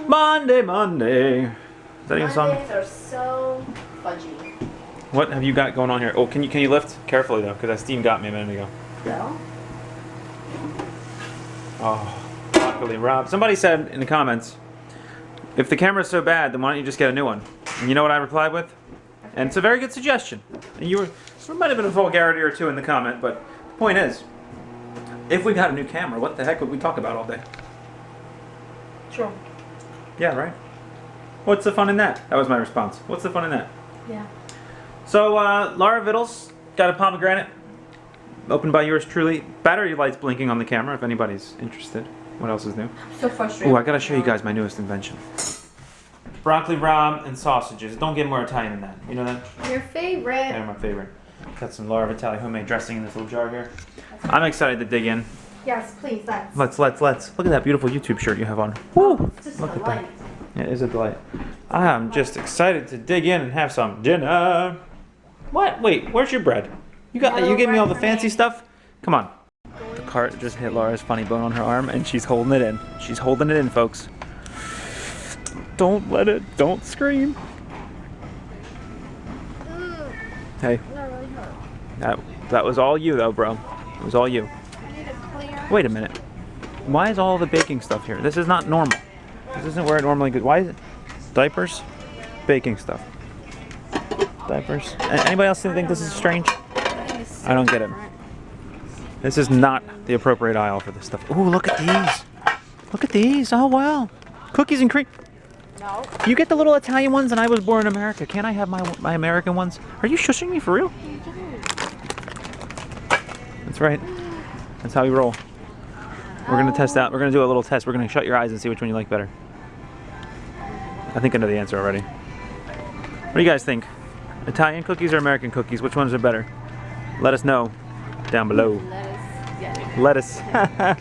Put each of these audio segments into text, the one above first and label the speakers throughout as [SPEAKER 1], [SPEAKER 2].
[SPEAKER 1] Monday, Monday. Is that even a song?
[SPEAKER 2] Mondays are so fudgy.
[SPEAKER 1] What have you got going on here? Oh, can you lift carefully though, because that steam got me a minute ago.
[SPEAKER 2] No?
[SPEAKER 1] Oh, broccoli Rob. Somebody said in the comments, if the camera's so bad, then why don't you just get a new one? And you know what I replied with? And it's a very good suggestion. And there might have been a vulgarity or two in the comment, but the point is, if we got a new camera, what the heck would we talk about all day?
[SPEAKER 2] True.
[SPEAKER 1] Yeah, right? What's the fun in that? That was my response. What's the fun in that?
[SPEAKER 2] Yeah.
[SPEAKER 1] So, Laura Vittles got a pomegranate, opened by yours truly. Battery lights blinking on the camera if anybody's interested. What else is new?
[SPEAKER 2] I'm so frustrated.
[SPEAKER 1] Oh, I gotta show you guys my newest invention. Broccoli rabe and sausages. Don't get more Italian than that. You know that?
[SPEAKER 2] Your favorite.
[SPEAKER 1] They're my favorite. Got some Laura Vitale homemade dressing in this little jar here. I'm excited to dig in.
[SPEAKER 2] Yes, please, let's.
[SPEAKER 1] Let's. Look at that beautiful YouTube shirt you have on. Woo!
[SPEAKER 2] It's just
[SPEAKER 1] Look
[SPEAKER 2] a
[SPEAKER 1] at
[SPEAKER 2] light.
[SPEAKER 1] that. It is a delight. I'm just excited to dig in and have some dinner. What? Wait, where's your bread? You gave me all the fancy stuff? Come on. The cart just hit Laura's funny bone on her arm and she's holding it in. She's holding it in, folks. Don't let it. Don't scream. Hey.
[SPEAKER 2] That really hurt.
[SPEAKER 1] That was all you though, bro. It was all you.
[SPEAKER 2] I need it clear.
[SPEAKER 1] Wait a minute. Why is all the baking stuff here? This is not normal. This isn't where it normally goes. Why is it? Diapers? Baking stuff. Diapers. Anybody else think this is strange? I don't get it. This is not the appropriate aisle for this stuff. Ooh, look at these. Look at these. Oh, wow. Cookies and cream.
[SPEAKER 2] No.
[SPEAKER 1] You get the little Italian ones and I was born in America. Can't I have my American ones? Are you shushing me for real? That's right. That's how we roll. We're going to test out. We're going to do a little test. We're going to shut your eyes and see which one you like better. I think I know the answer already. What do you guys think? Italian cookies or American cookies? Which ones are better? Let us know down below. Lettuce.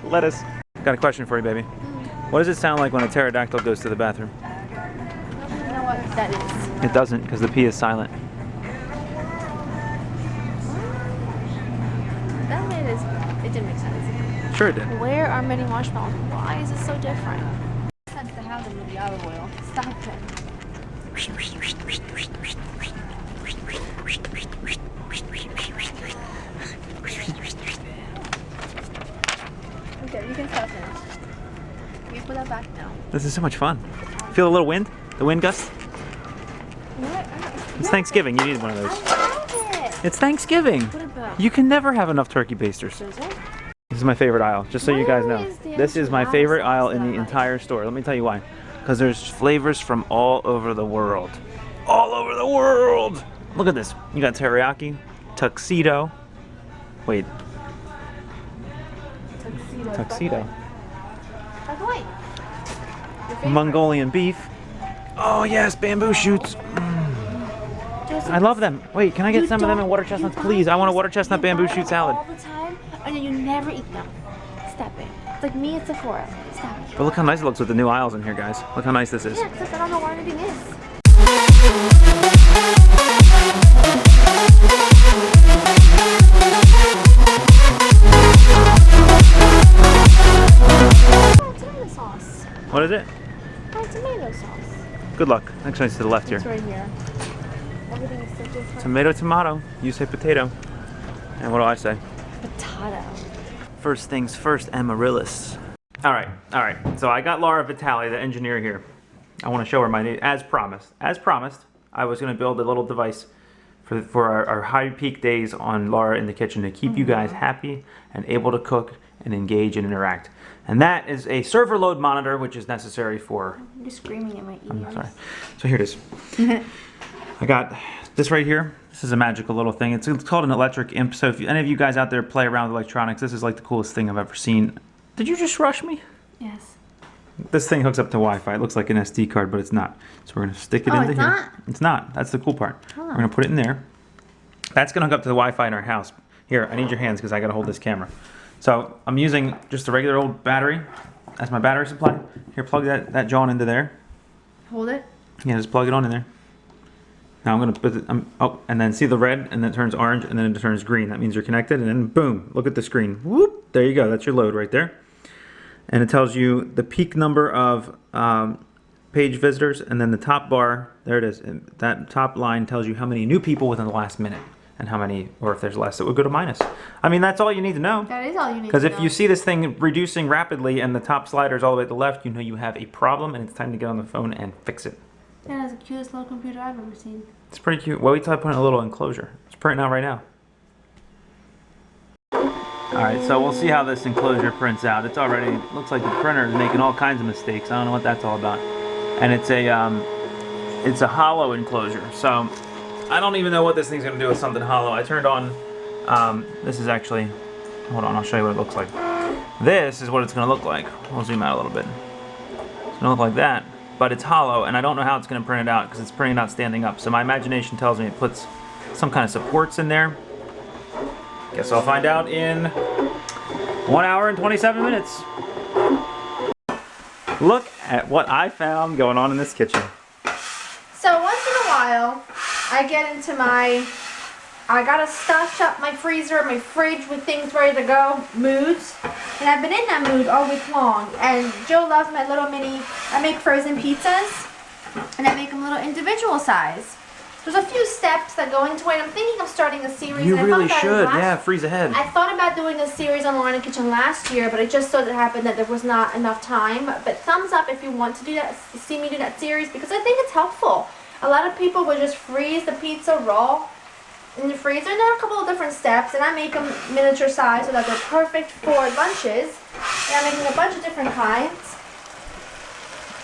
[SPEAKER 1] Lettuce. Got a question for you, baby. What does it sound like when a pterodactyl goes to the bathroom?
[SPEAKER 2] I don't know what that is.
[SPEAKER 1] It doesn't, because the P is silent.
[SPEAKER 2] It didn't make sense.
[SPEAKER 1] Sure it did.
[SPEAKER 2] Where are many marshmallows? Why is it so different? It makes sense to have them with the olive oil. Stop it. Okay, you can stop now. Can you put that back now?
[SPEAKER 1] This is so much fun. Feel a little wind? The wind gust?
[SPEAKER 2] What?
[SPEAKER 1] It's Thanksgiving. You need one of those.
[SPEAKER 2] I love it.
[SPEAKER 1] It's Thanksgiving.
[SPEAKER 2] What about?
[SPEAKER 1] You can never have enough turkey basters.
[SPEAKER 2] Does it?
[SPEAKER 1] This is my favorite aisle, just so you guys know.
[SPEAKER 2] Where is the
[SPEAKER 1] This is my
[SPEAKER 2] actual
[SPEAKER 1] favorite
[SPEAKER 2] sauce
[SPEAKER 1] aisle in
[SPEAKER 2] that
[SPEAKER 1] the
[SPEAKER 2] I like?
[SPEAKER 1] entire store. Let me tell you why. Because there's flavors from all over the world. All over the world! Look at this. You got teriyaki, tuxedo. Wait, tuxedo.
[SPEAKER 2] By the way, your favorite.
[SPEAKER 1] Mongolian beef. Oh yes, bamboo shoots. I love them. Wait, can I get some of them in water chestnuts, please? I want a water chestnut bamboo shoot salad.
[SPEAKER 2] All the time, and then you never eat them. Stop it. It's like me at Sephora. Stop it.
[SPEAKER 1] But look how nice it looks with the new aisles in here, guys. Look how nice this is.
[SPEAKER 2] Yeah, except I don't know where anything is. Oh, tomato sauce.
[SPEAKER 1] What is it?
[SPEAKER 2] Oh, tomato sauce.
[SPEAKER 1] Good luck. Actually, it's to the left here.
[SPEAKER 2] It's right here. Everything is so different.
[SPEAKER 1] Tomato. You say potato. And what do I say?
[SPEAKER 2] Potato.
[SPEAKER 1] First things first, Amaryllis. All right. So I got Laura Vitale, the engineer here. I want to show her my new, as promised. As promised, I was going to build a little device for our high peak days on Laura in the kitchen to keep you guys happy and able to cook and engage and interact. And that is a server load monitor, which is necessary for...
[SPEAKER 2] You're screaming in my ears.
[SPEAKER 1] I'm sorry. So here it is. I got this right here. This is a magical little thing. It's called an electric imp. So if any of you guys out there play around with electronics, this is like the coolest thing I've ever seen. Did you just rush me?
[SPEAKER 2] Yes.
[SPEAKER 1] This thing hooks up to Wi-Fi. It looks like an SD card, but it's not. So we're going to stick it into
[SPEAKER 2] it's
[SPEAKER 1] here.
[SPEAKER 2] not?
[SPEAKER 1] It's not. That's the cool part.
[SPEAKER 2] Huh.
[SPEAKER 1] We're going to put it in there. That's going to hook up to the Wi-Fi in our house. Here, I need your hands because I got to hold this camera. So I'm using just a regular old battery as my battery supply. Here, plug that John into there.
[SPEAKER 2] Hold it.
[SPEAKER 1] Yeah, just plug it on in there. Now I'm going to put it, oh, and then see the red, and then it turns orange, and then it turns green. That means you're connected, and then boom, look at the screen. Whoop, there you go. That's your load right there. And it tells you the peak number of page visitors, and then the top bar, there it is. And that top line tells you how many new people within the last minute, and how many, or if there's less, it would go to minus. I mean, that's all you need to know.
[SPEAKER 2] That is all you need to know.
[SPEAKER 1] Because if you see this thing reducing rapidly and the top slider is all the way to the left, you know you have a problem, and it's time to get on the phone and fix it.
[SPEAKER 2] That is the cutest little computer I've ever seen.
[SPEAKER 1] It's pretty cute. Well, wait till I put in a little enclosure. It's printing out right now. Alright, so we'll see how this enclosure prints out. It's already, looks like the printer is making all kinds of mistakes. I don't know what that's all about. And it's a hollow enclosure. So I don't even know what this thing's going to do with something hollow. I turned on, this is actually, hold on, I'll show you what it looks like. This is what it's going to look like. We'll zoom out a little bit. It's going to look like that, but it's hollow, and I don't know how it's going to print it out because it's printing out standing up. So my imagination tells me it puts some kind of supports in there. Guess I'll find out in 1 hour and 27 minutes. Look at what I found going on in this kitchen.
[SPEAKER 2] So once in a while, I get into I gotta stash up my freezer, my fridge with things ready to go moods. And I've been in that mood all week long. And Joe loves my little mini, I make frozen pizzas. And I make them little individual size. There's a few steps that go into it. I'm thinking of starting a series.
[SPEAKER 1] You
[SPEAKER 2] and
[SPEAKER 1] really should, yeah, freeze ahead.
[SPEAKER 2] I thought about doing a series on Lawn and Kitchen last year, but it just so happened that there was not enough time. But thumbs up if you want to do that, see me do that series, because I think it's helpful. A lot of people would just freeze the pizza raw in the freezer, and there are a couple of different steps, and I make them miniature size so that they're perfect for lunches. And I'm making a bunch of different kinds.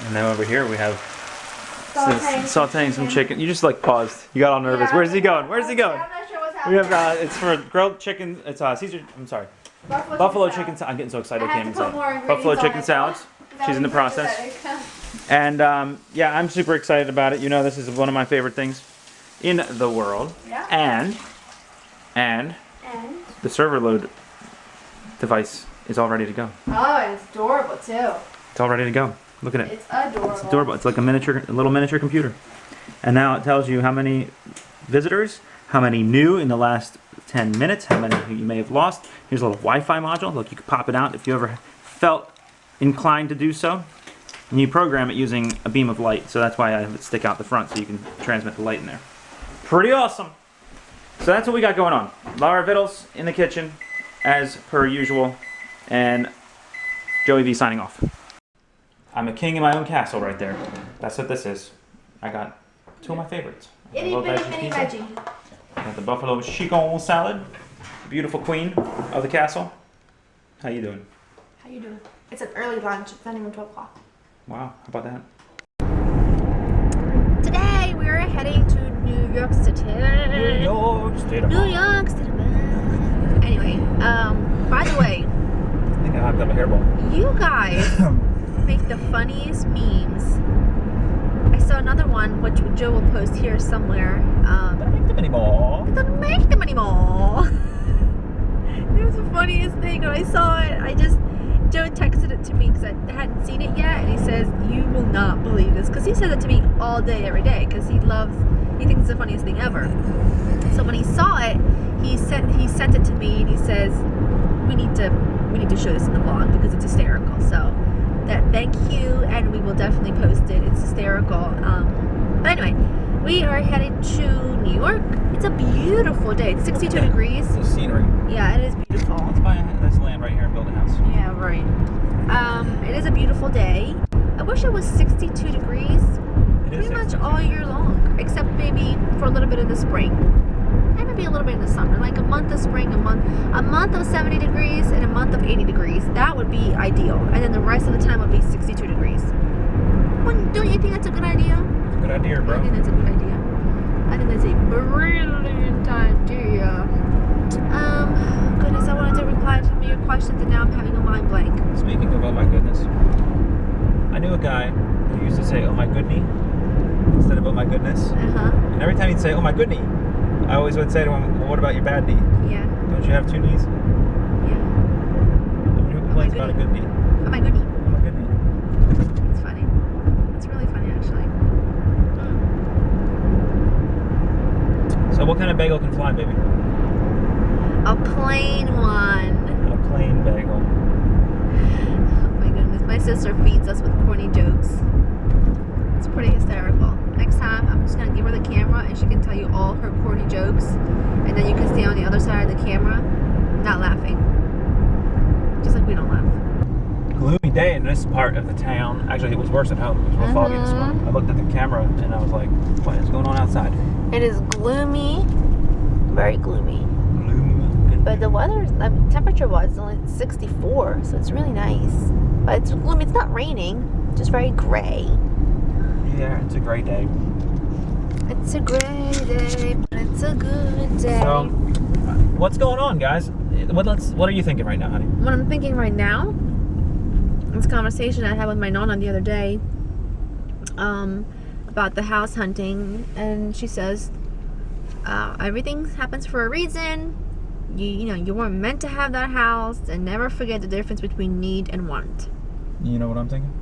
[SPEAKER 1] And then over here we have
[SPEAKER 2] Sauteing
[SPEAKER 1] some chicken. You just like paused. You got all nervous.
[SPEAKER 2] Yeah,
[SPEAKER 1] Where's he going? Where's he going?
[SPEAKER 2] I'm not sure what's
[SPEAKER 1] We
[SPEAKER 2] happening.
[SPEAKER 1] have it's for grilled chicken. It's Caesar. I'm sorry. Buffalo chicken. I'm getting so excited. I can't even say. Buffalo chicken salads. She's in the process. And yeah, I'm super excited about it. You know, this is one of my favorite things in the world.
[SPEAKER 2] Yeah.
[SPEAKER 1] And the server load device is all ready to go.
[SPEAKER 2] Oh, and it's adorable too.
[SPEAKER 1] It's all ready to go. Look at it.
[SPEAKER 2] It's adorable.
[SPEAKER 1] It's adorable. It's like a little miniature computer. And now it tells you how many visitors, how many new in the last 10 minutes, how many you may have lost. Here's a little Wi-Fi module. Look, you can pop it out if you ever felt inclined to do so. And you program it using a beam of light. So that's why I have it stick out the front so you can transmit the light in there. Pretty awesome. So that's what we got going on. Laura Vittles in the kitchen, as per usual. And Joey V signing off. I'm a king in my own castle right there. That's what this is. I got two of my favorites.
[SPEAKER 2] Itty bitty mini veggie.
[SPEAKER 1] I got the buffalo chicken salad. Beautiful queen of the castle. How you doing?
[SPEAKER 2] How you doing? It's an early lunch. It's not even 12 o'clock.
[SPEAKER 1] Wow, how about that?
[SPEAKER 2] Today we are heading to New York City.
[SPEAKER 1] New York City.
[SPEAKER 2] New York City. Anyway, by the way,
[SPEAKER 1] I think I hopped up a hairball.
[SPEAKER 2] you guys make the funniest memes. I saw another one, which Joe will post here somewhere.
[SPEAKER 1] I don't make them anymore.
[SPEAKER 2] I don't make them anymore. It was the funniest thing when I saw it. Joe texted it to me because I hadn't seen it yet, and he says, "You will not believe this," because he says it to me all day, every day, because he thinks it's the funniest thing ever. So when he saw it, he sent it to me, and he says, "We need to show this in the vlog because it's hysterical." So thank you, and we will definitely post it. It's hysterical. But anyway, we are headed to New York. It's a beautiful day. It's 62 degrees.
[SPEAKER 1] The scenery.
[SPEAKER 2] Yeah, it is beautiful.
[SPEAKER 1] Let's buy this land right here and build a house.
[SPEAKER 2] Yeah, right. It is a beautiful day. I wish it was 62 degrees pretty much all year long, except maybe for a little bit of the spring. And maybe a little bit in the summer, like a month of spring, a month of 70 degrees, and a month of 80 degrees. That would be ideal. And then the rest of the time would be 62 degrees. Don't you think that's a good idea?
[SPEAKER 1] It's a good idea, bro.
[SPEAKER 2] I think that's a good idea. I think that's a brilliant idea. Goodness, I wanted to reply to some of your questions, and now I'm having a mind blank.
[SPEAKER 1] Speaking of oh my goodness, I knew a guy who used to say oh my goodney instead of oh my goodness. And every time he'd say oh my goodney, I always would say to him, well, what about your bad knee?
[SPEAKER 2] Yeah.
[SPEAKER 1] Don't you have two knees?
[SPEAKER 2] Yeah.
[SPEAKER 1] Who complains about a good knee?
[SPEAKER 2] Oh my goodney.
[SPEAKER 1] Oh my goodney.
[SPEAKER 2] It's funny. It's really funny, actually.
[SPEAKER 1] So what kind of bagel can fly, baby?
[SPEAKER 2] A plain one.
[SPEAKER 1] A plain bagel.
[SPEAKER 2] Oh my goodness. My sister feeds us with corny jokes. and she can tell you all her corny jokes, and then you can stay on the other side of the camera, not laughing. Just like we don't laugh.
[SPEAKER 1] Gloomy day in this part of the town. Actually, it was worse at home. It was real foggy this morning. I looked at the camera and I was like, what is going on outside?
[SPEAKER 2] It is gloomy, very gloomy. But the weather, temperature-wise, is only 64, so it's really nice. But it's gloomy. It's not raining, just very gray.
[SPEAKER 1] Yeah, it's a great day.
[SPEAKER 2] It's a gray day, but it's a good day.
[SPEAKER 1] So, what's going on, guys? What are you thinking right now, honey?
[SPEAKER 2] What I'm thinking right now, this conversation I had with my nonna the other day, about the house hunting, and she says, everything happens for a reason. You know, you weren't meant to have that house, and never forget the difference between need and want.
[SPEAKER 1] You know what I'm thinking?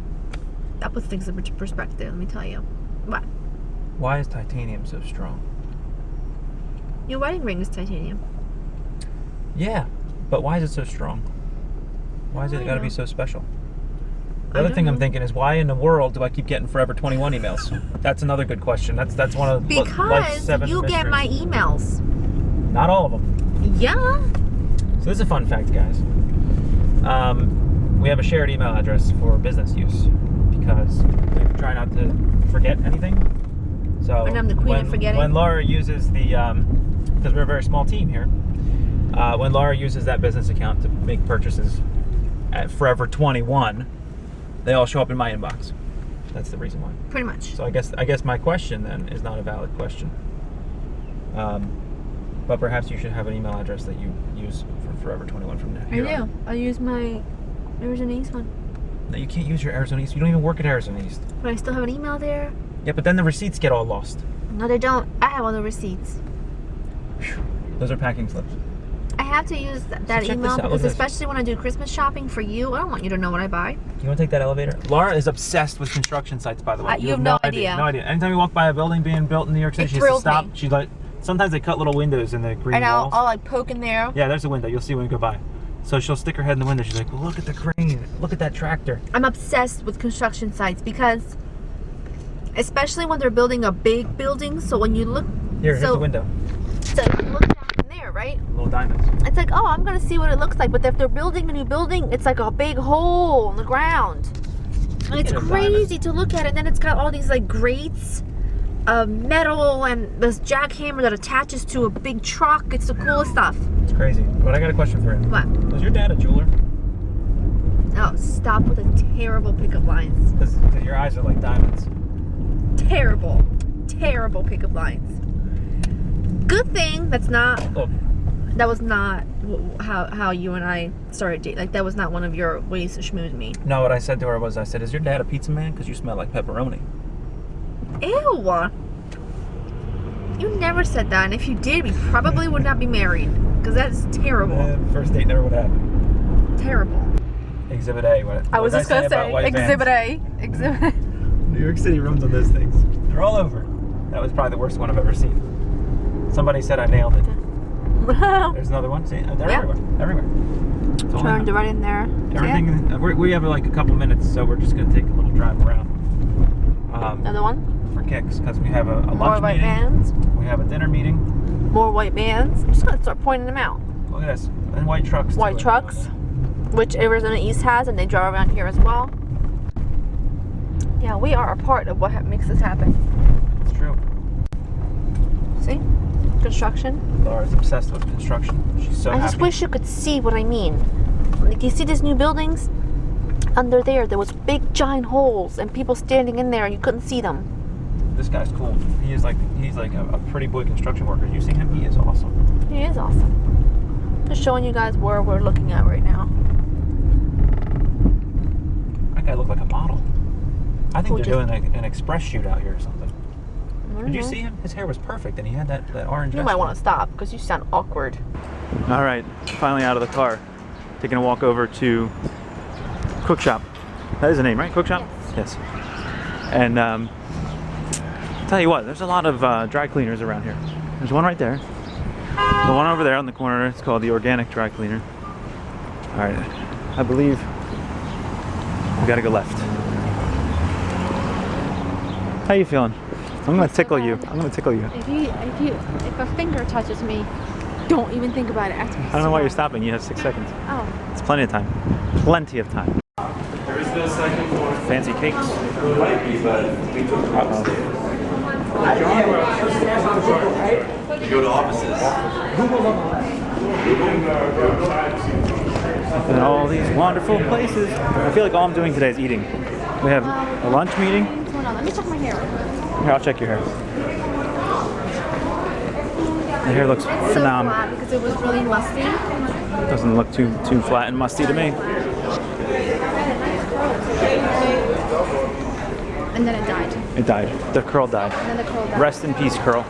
[SPEAKER 2] That puts things into perspective, let me tell you. What?
[SPEAKER 1] Why is titanium so strong?
[SPEAKER 2] Your wedding ring is titanium.
[SPEAKER 1] Yeah, but why is it so strong? Why is it got to be so special? The other thing I'm thinking is, why in the world do I keep getting Forever 21 emails? That's another good question. That's one of life's
[SPEAKER 2] because
[SPEAKER 1] 7
[SPEAKER 2] you
[SPEAKER 1] mysteries.
[SPEAKER 2] get my emails.
[SPEAKER 1] Not all of them.
[SPEAKER 2] Yeah.
[SPEAKER 1] So this is a fun fact, guys. We have a shared email address for business use because we try not to forget anything. So
[SPEAKER 2] And I'm the queen of forgetting.
[SPEAKER 1] When Laura uses the, because we're a very small team here, when Laura uses that business account to make purchases at Forever 21, they all show up in my inbox. That's the reason why.
[SPEAKER 2] Pretty much.
[SPEAKER 1] So I guess my question then is not a valid question. But perhaps you should have an email address that you use for Forever 21 from now.
[SPEAKER 2] I do. I use my Arizona East one.
[SPEAKER 1] No, you can't use your Arizona East. You don't even work at Arizona East.
[SPEAKER 2] But I still have an email there.
[SPEAKER 1] Yeah, but then the receipts get all lost.
[SPEAKER 2] No, they don't. I have all the receipts.
[SPEAKER 1] Those are packing slips.
[SPEAKER 2] I have to use that
[SPEAKER 1] check this
[SPEAKER 2] email
[SPEAKER 1] out. Look
[SPEAKER 2] because
[SPEAKER 1] at this.
[SPEAKER 2] especially when I do Christmas shopping for you, I don't want you to know what I buy.
[SPEAKER 1] You want to take that elevator? Laura is obsessed with construction sites, by the way.
[SPEAKER 2] You have no idea.
[SPEAKER 1] No idea. Anytime you walk by a building being built in New York City, she has to
[SPEAKER 2] thrills
[SPEAKER 1] stop.
[SPEAKER 2] me.
[SPEAKER 1] She's like, sometimes they cut little windows in the green
[SPEAKER 2] And
[SPEAKER 1] walls.
[SPEAKER 2] I'll like poke in there.
[SPEAKER 1] Yeah, there's a window. You'll see when you go by. So she'll stick her head in the window. She's like, well, look at the crane. Look at that tractor.
[SPEAKER 2] I'm obsessed with construction sites because, especially when they're building a big building, so when you look,
[SPEAKER 1] Here's the window.
[SPEAKER 2] So you look down in there, right?
[SPEAKER 1] Little diamonds.
[SPEAKER 2] It's like, oh, I'm gonna see what it looks like. But if they're building a new building, it's like a big hole in the ground, and it's crazy to look at it. And then it's got all these like grates of metal and this jackhammer that attaches to a big truck. It's the coolest stuff.
[SPEAKER 1] It's crazy. But I got a question for you.
[SPEAKER 2] What?
[SPEAKER 1] Was your dad a jeweler?
[SPEAKER 2] Oh, stop with the terrible pickup lines.
[SPEAKER 1] Because your eyes are like diamonds.
[SPEAKER 2] Terrible, terrible pickup lines. Good thing that's not.
[SPEAKER 1] Look.
[SPEAKER 2] That was not how you and I started dating. Like, that was not one of your ways to schmooze me.
[SPEAKER 1] No, what I said to her was, I said, is your dad a pizza man? Because you smell like pepperoni.
[SPEAKER 2] Ew. You never said that. And if you did, we probably would not be married. Because that is terrible.
[SPEAKER 1] First date never would happen.
[SPEAKER 2] Terrible.
[SPEAKER 1] Exhibit A.
[SPEAKER 2] I was just going to say, Exhibit A. Exhibit A.
[SPEAKER 1] New York City runs on those things. They're all over. That was probably the worst one I've ever seen. Somebody said I nailed it. There's another one. See, they're everywhere.
[SPEAKER 2] Turned right in there.
[SPEAKER 1] Everything. We have like a couple minutes, so we're just gonna take a little drive around.
[SPEAKER 2] Another one.
[SPEAKER 1] For kicks, because we have a
[SPEAKER 2] More
[SPEAKER 1] lunch
[SPEAKER 2] white
[SPEAKER 1] meeting.
[SPEAKER 2] vans.
[SPEAKER 1] We have a dinner meeting.
[SPEAKER 2] More white vans. I'm just gonna start pointing them out.
[SPEAKER 1] Look at this. And white trucks.
[SPEAKER 2] White trucks, which Arizona East has, and they drive around here as well. Yeah, we are a part of what makes this happen.
[SPEAKER 1] It's true.
[SPEAKER 2] See? Construction.
[SPEAKER 1] Laura's obsessed with construction. She's so happy.
[SPEAKER 2] I just wish you could see what I mean. Like, you see these new buildings? Under there was big giant holes and people standing in there and you couldn't see them.
[SPEAKER 1] This guy's cool. He's like a pretty boy construction worker. You see him? He is awesome.
[SPEAKER 2] He is awesome. Just showing you guys where we're looking at right now.
[SPEAKER 1] That guy looked like a model. I think
[SPEAKER 2] Who
[SPEAKER 1] they're doing an express shoot out here or something. Did you
[SPEAKER 2] Mhm.
[SPEAKER 1] see him? His hair was perfect and he had that orange
[SPEAKER 2] You
[SPEAKER 1] vest
[SPEAKER 2] might
[SPEAKER 1] on.
[SPEAKER 2] want to stop because you sound awkward.
[SPEAKER 1] All right, finally out of the car. Taking a walk over to Cook Shop. That is the name, right? Cook Shop? Yes. And tell you what, there's a lot of dry cleaners around here. There's one right there. The one over there on the corner, it's called the Organic Dry Cleaner. All right, I believe we gotta go left. How you feeling? I'm gonna tickle you. I'm gonna tickle you.
[SPEAKER 2] If a finger touches me, don't even think about it.
[SPEAKER 1] I don't know why you're stopping. You have 6 seconds.
[SPEAKER 2] Oh.
[SPEAKER 1] It's plenty of time. Plenty of time. There is no second floor. Fancy cakes.
[SPEAKER 3] You go to offices.
[SPEAKER 1] And all these wonderful places. I feel like all I'm doing today is eating. We have a lunch meeting.
[SPEAKER 2] Hold on, let me check my hair.
[SPEAKER 1] Here, I'll check your hair. The hair looks
[SPEAKER 2] So
[SPEAKER 1] phenomenal.
[SPEAKER 2] flat because it was really musty.
[SPEAKER 1] Doesn't look too flat and musty to me.
[SPEAKER 2] And then it died.
[SPEAKER 1] It died. The curl died.
[SPEAKER 2] And then the curl died.
[SPEAKER 1] Rest in peace, curl.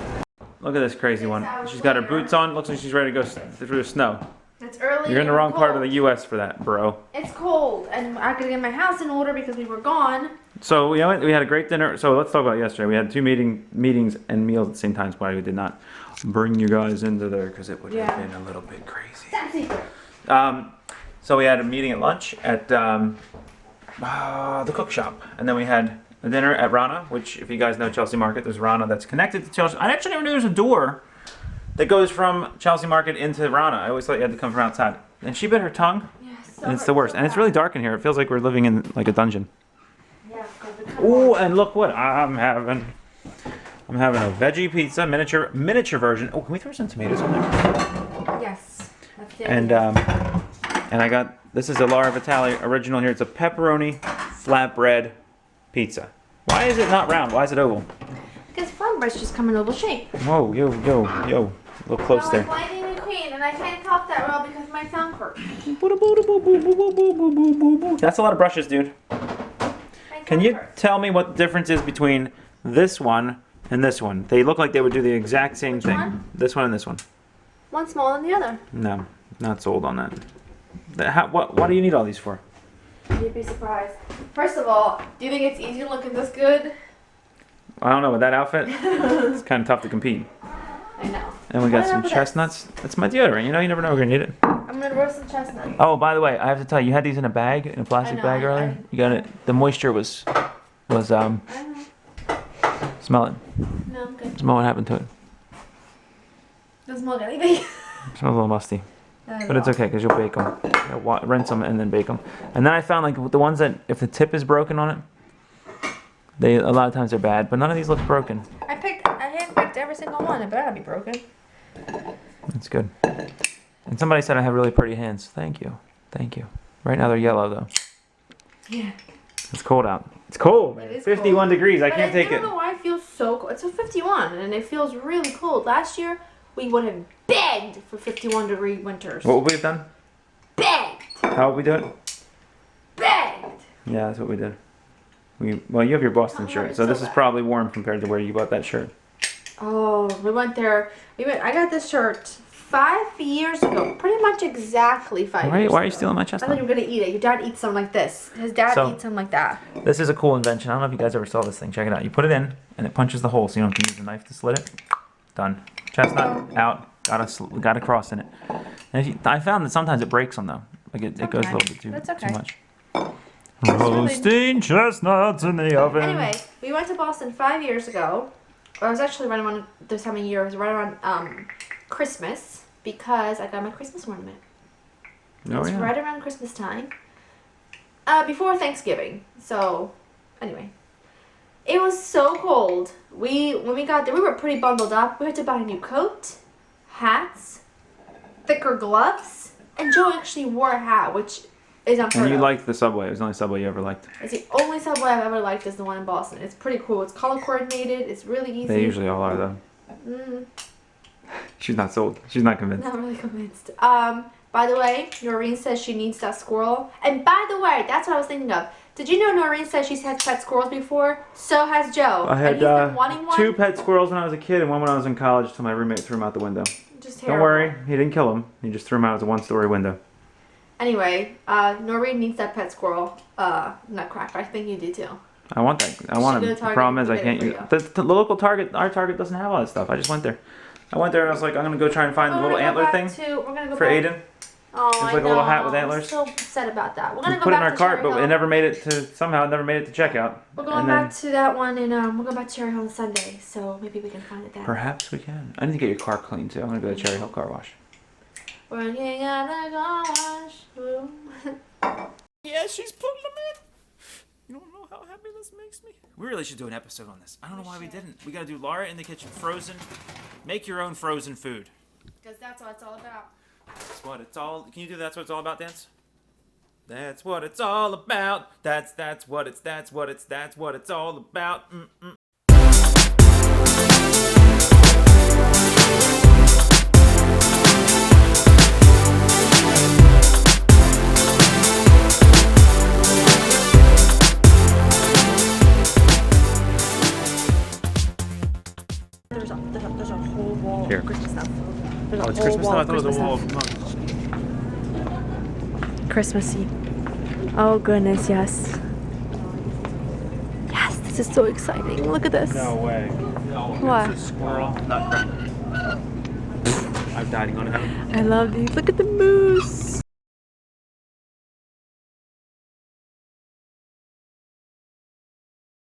[SPEAKER 1] Look at this crazy one. She's got her boots on. Looks like she's ready to go through the snow.
[SPEAKER 2] It's early.
[SPEAKER 1] You're in the wrong part of the U.S. for that, bro.
[SPEAKER 2] It's cold, and I could get my house in order because we were gone.
[SPEAKER 1] So we had a great dinner. So let's talk about yesterday. We had 2 meetings and meals at the same time. That's why we did not bring you guys into there because it would have been a little bit crazy.
[SPEAKER 2] Top secret.
[SPEAKER 1] So we had a meeting at lunch at the cook shop, and then we had a dinner at Rana, which if you guys know Chelsea Market, there's Rana that's connected to Chelsea. I actually never knew there was a door that goes from Chelsea Market into Rana. I always thought you had to come from outside. And she bit her tongue, and it's the worst. And it's really dark in here. It feels like we're living in like a dungeon.
[SPEAKER 2] Yeah.
[SPEAKER 1] Ooh, and look what I'm having. I'm having a veggie pizza, miniature version. Oh, can we throw some tomatoes on there?
[SPEAKER 2] Yes. That's it.
[SPEAKER 1] And I got, this is a Lara Vitale original here. It's a pepperoni flatbread pizza. Why is it not round? Why is it oval?
[SPEAKER 2] Because flatbreads just come in oval shape.
[SPEAKER 1] Whoa, yo. A little close there.
[SPEAKER 2] I'm Lightning McQueen, and I can't talk that well because my tongue hurts.
[SPEAKER 1] That's a lot of brushes, dude. Can you tell me what the difference is between this one and this one? They look like they would do the exact same thing.
[SPEAKER 2] one?
[SPEAKER 1] This one and this one.
[SPEAKER 2] One smaller than the other.
[SPEAKER 1] No, not sold on that. What do you need all these for?
[SPEAKER 2] You'd be surprised. First of all, do you think it's easy looking this good?
[SPEAKER 1] I don't know, with that outfit, it's kind of tough to compete.
[SPEAKER 2] I know.
[SPEAKER 1] And we got
[SPEAKER 2] What
[SPEAKER 1] some
[SPEAKER 2] about this?
[SPEAKER 1] chestnuts. That's my deodorant. You never know we're gonna need it.
[SPEAKER 2] I'm gonna roast some chestnuts.
[SPEAKER 1] Oh, by the way, I have to tell you, you had these in a bag, in a plastic
[SPEAKER 2] know,
[SPEAKER 1] bag earlier.
[SPEAKER 2] I-
[SPEAKER 1] You got it. The moisture was
[SPEAKER 2] I know.
[SPEAKER 1] smell it.
[SPEAKER 2] No, I'm good.
[SPEAKER 1] Smell what happened to it.
[SPEAKER 2] Doesn't smell like anything.
[SPEAKER 1] It smells a little musty. But it's okay because you'll bake them. Rinse them and then bake them. And then I found like the ones that if the tip is broken on it, a lot of times they're bad. But none of these look broken.
[SPEAKER 2] I handpicked every single one. It better not be broken.
[SPEAKER 1] That's good. And somebody said I have really pretty hands. Thank you. Right now they're yellow though.
[SPEAKER 2] Yeah.
[SPEAKER 1] It's cold out. It's cold.
[SPEAKER 2] It is
[SPEAKER 1] 51
[SPEAKER 2] cold.
[SPEAKER 1] degrees. I
[SPEAKER 2] But
[SPEAKER 1] can't take
[SPEAKER 2] I
[SPEAKER 1] it.
[SPEAKER 2] don't know why it feels so cold. It's a 51 and it feels really cold. Last year we would have begged for 51-degree winters.
[SPEAKER 1] What would we have done?
[SPEAKER 2] Begged.
[SPEAKER 1] How would we do it?
[SPEAKER 2] Begged.
[SPEAKER 1] Yeah, that's what we did. Well, you have your Boston
[SPEAKER 2] Oh,
[SPEAKER 1] shirt,
[SPEAKER 2] it's
[SPEAKER 1] so
[SPEAKER 2] so
[SPEAKER 1] this is
[SPEAKER 2] bad.
[SPEAKER 1] probably warm compared to where you bought that shirt.
[SPEAKER 2] Oh, we went there. I got this shirt 5 years ago. Pretty much exactly 5 years ago.
[SPEAKER 1] Why are you stealing my
[SPEAKER 2] I thought
[SPEAKER 1] chestnut?
[SPEAKER 2] you were gonna eat it. Your dad eats something like this. His dad
[SPEAKER 1] So-
[SPEAKER 2] eats something like that.
[SPEAKER 1] This is a cool invention. I don't know if you guys ever saw this thing. Check it out. You put it in, and it punches the hole, so you don't have to use a knife to slit it. Done. Chestnut out. Got a cross in it. And I found that sometimes it breaks them though. Like it goes a little bit
[SPEAKER 2] That's
[SPEAKER 1] too
[SPEAKER 2] okay.
[SPEAKER 1] much. Roasting chestnuts in the oven.
[SPEAKER 2] Anyway, we went to Boston 5 years ago. Well, it was actually right around this time of year. It was right around Christmas because I got my Christmas ornament. It
[SPEAKER 1] Oh
[SPEAKER 2] was
[SPEAKER 1] yeah.
[SPEAKER 2] right around Christmas time. Before Thanksgiving. So, anyway. It was so cold. When we got there, we were pretty bundled up. We had to buy a new coat, hats, thicker gloves, and Joe actually wore a hat, which is unheard
[SPEAKER 1] And you
[SPEAKER 2] of.
[SPEAKER 1] liked the Subway. It was the only Subway you ever liked.
[SPEAKER 2] It's the only Subway I've ever liked is the one in Boston. It's pretty cool. It's color coordinated. It's really easy.
[SPEAKER 1] They usually all are though. She's not sold. She's not convinced.
[SPEAKER 2] Not really convinced. By the way, Noreen says she needs that squirrel. And by the way, that's what I was thinking of. Did you know Noreen says she's had pet squirrels before? So has Joe.
[SPEAKER 1] I had
[SPEAKER 2] and he's been wanting one.
[SPEAKER 1] 2 pet squirrels when I was a kid and one when I was in college till my roommate threw them out the window.
[SPEAKER 2] Just
[SPEAKER 1] Don't
[SPEAKER 2] terrible.
[SPEAKER 1] worry, he didn't kill them. He just threw them out as a 1-story window.
[SPEAKER 2] Anyway, Noreen needs that pet squirrel. Nutcracker. I think you do too.
[SPEAKER 1] I want that. I want
[SPEAKER 2] Should
[SPEAKER 1] it.
[SPEAKER 2] go to
[SPEAKER 1] The problem is
[SPEAKER 2] Target
[SPEAKER 1] I
[SPEAKER 2] and
[SPEAKER 1] can't
[SPEAKER 2] get
[SPEAKER 1] use the local Target. Our Target doesn't have all that stuff. I just went there. I went there and I was like, I'm gonna go try and find the little antler thing
[SPEAKER 2] We're gonna go
[SPEAKER 1] for
[SPEAKER 2] back.
[SPEAKER 1] Aiden.
[SPEAKER 2] Oh,
[SPEAKER 1] It's like a little hat with antlers.
[SPEAKER 2] I'm so upset about that. We're
[SPEAKER 1] We
[SPEAKER 2] gonna go
[SPEAKER 1] put it in
[SPEAKER 2] back
[SPEAKER 1] our
[SPEAKER 2] to
[SPEAKER 1] cart,
[SPEAKER 2] Cherry
[SPEAKER 1] but it
[SPEAKER 2] Hill.
[SPEAKER 1] never made it to checkout.
[SPEAKER 2] We're going back to that one, and we're going back to Cherry Hill on Sunday, so maybe we can find it then.
[SPEAKER 1] Perhaps we can. I need to get your car cleaned too. I'm gonna go to Cherry Hill Car Wash.
[SPEAKER 2] Working at the car wash room.
[SPEAKER 1] Yeah, she's putting them in. You don't know how happy this makes me. We really should do an episode on this. I don't know why we didn't. We gotta do Laura in the kitchen, frozen. Make your own frozen food.
[SPEAKER 2] Because that's what it's all about.
[SPEAKER 1] That's what it's all. Can you do that's what it's all about, dance? That's what it's all about. That's what it's all about.
[SPEAKER 2] There's a whole wall
[SPEAKER 1] Here.
[SPEAKER 2] of Christmas stuff. There's
[SPEAKER 1] Oh, it's Christmas stuff. I thought it was a wall.
[SPEAKER 2] Christmassy. Oh goodness, yes. Yes, this is so exciting. Look at this.
[SPEAKER 1] No way.
[SPEAKER 2] What?
[SPEAKER 1] It's a squirrel nutcracker. I'm dining on it.
[SPEAKER 2] I love these. Look at the moon.